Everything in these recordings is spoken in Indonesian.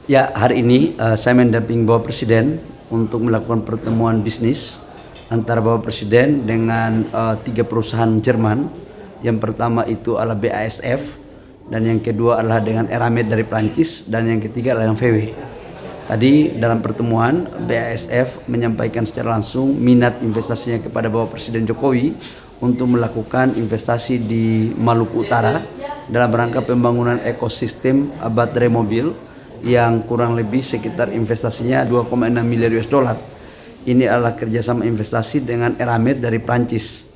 Ya, hari ini saya mendampingi Bapak Presiden untuk melakukan pertemuan bisnis antara Bapak Presiden dengan 3 perusahaan Jerman. Yang pertama itu adalah BASF, dan yang kedua adalah dengan Eramet dari Prancis, dan yang ketiga adalah yang VW. Tadi dalam pertemuan BASF menyampaikan secara langsung minat investasinya kepada Bapak Presiden Jokowi untuk melakukan investasi di Maluku Utara dalam rangka pembangunan ekosistem baterai mobil yang kurang lebih sekitar investasinya 2,6 miliar US dollar. Ini adalah kerjasama investasi dengan Eramet dari Prancis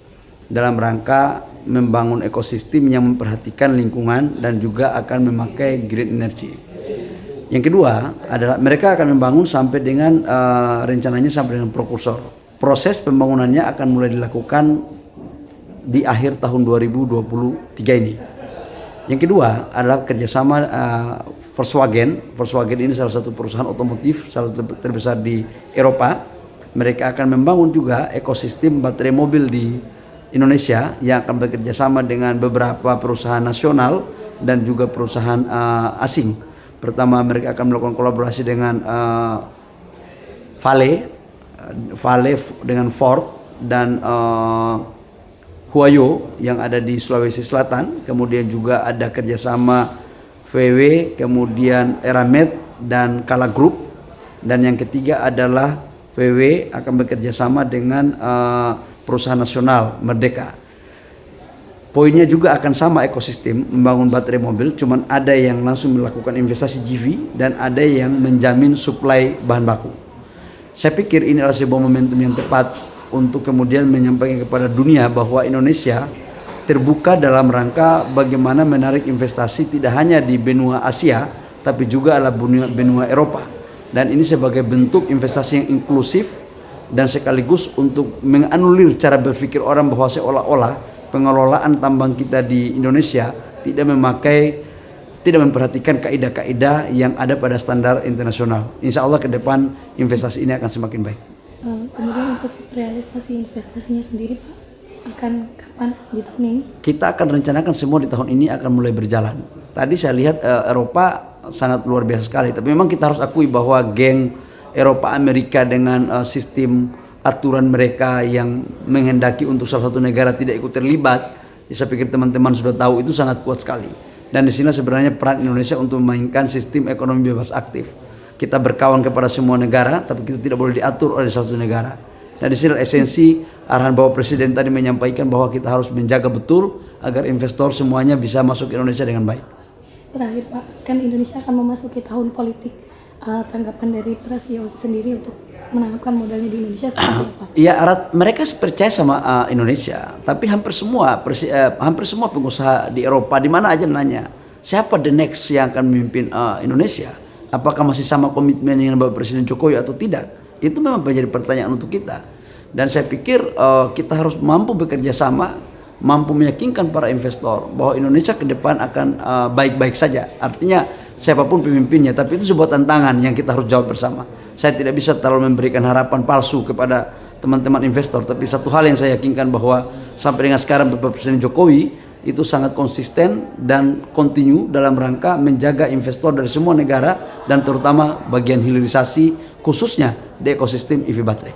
dalam rangka membangun ekosistem yang memperhatikan lingkungan dan juga akan memakai green energy. Yang kedua adalah mereka akan membangun sampai dengan rencananya sampai dengan prokursor. Proses pembangunannya akan mulai dilakukan di akhir tahun 2023 ini. Yang kedua adalah kerjasama Volkswagen. Volkswagen ini salah satu perusahaan otomotif salah satu terbesar di Eropa. Mereka akan membangun juga ekosistem baterai mobil di Indonesia yang akan bekerja sama dengan beberapa perusahaan nasional dan juga perusahaan asing. Pertama, mereka akan melakukan kolaborasi dengan Vale dengan Ford dan Huayo yang ada di Sulawesi Selatan. Kemudian juga ada kerjasama VW, kemudian Eramet dan Kala Group. Dan yang ketiga adalah VW akan bekerja sama dengan perusahaan nasional Merdeka. Poinnya juga akan sama, ekosistem membangun baterai mobil, cuman ada yang langsung melakukan investasi GV dan ada yang menjamin suplai bahan baku. Saya pikir ini adalah sebuah momentum yang tepat untuk kemudian menyampaikan kepada dunia bahwa Indonesia terbuka dalam rangka bagaimana menarik investasi tidak hanya di benua Asia tapi juga adalah benua Eropa. Dan ini sebagai bentuk investasi yang inklusif dan sekaligus untuk menganulir cara berpikir orang bahwa seolah-olah pengelolaan tambang kita di Indonesia tidak memperhatikan kaidah-kaidah yang ada pada standar internasional. Insya Allah ke depan investasi ini akan semakin baik. Kemudian untuk realisasi investasinya sendiri Pak, akan kapan di tahun ini? Kita akan rencanakan semua di tahun ini akan mulai berjalan. Tadi saya lihat Eropa sangat luar biasa sekali, tapi memang kita harus akui bahwa geng Eropa Amerika dengan sistem aturan mereka yang menghendaki untuk salah satu negara tidak ikut terlibat, saya pikir teman-teman sudah tahu itu sangat kuat sekali. Dan di sini sebenarnya peran Indonesia untuk memainkan sistem ekonomi bebas aktif. Kita berkawan kepada semua negara, tapi kita tidak boleh diatur oleh satu negara. Dan di sini esensi arahan Bapak Presiden tadi menyampaikan bahwa kita harus menjaga betul agar investor semuanya bisa masuk ke Indonesia dengan baik. Terakhir Pak, kan Indonesia akan memasuki tahun politik. Tanggapan dari Presiden sendiri untuk menanamkan modalnya di Indonesia seperti apa? Ya, mereka percaya sama Indonesia, tapi hampir semua pengusaha di Eropa di mana aja nanya, siapa the next yang akan memimpin Indonesia? Apakah masih sama komitmen dengan Bapak Presiden Jokowi atau tidak? Itu memang menjadi pertanyaan untuk kita. Dan saya pikir kita harus mampu bekerja sama, mampu meyakinkan para investor bahwa Indonesia ke depan akan baik-baik saja. Artinya siapapun pemimpinnya, tapi itu sebuah tantangan yang kita harus jawab bersama. Saya tidak bisa terlalu memberikan harapan palsu kepada teman-teman investor, tapi satu hal yang saya yakinkan bahwa sampai dengan sekarang Bapak Presiden Jokowi itu sangat konsisten dan kontinu dalam rangka menjaga investor dari semua negara dan terutama bagian hilirisasi khususnya di ekosistem EV baterai.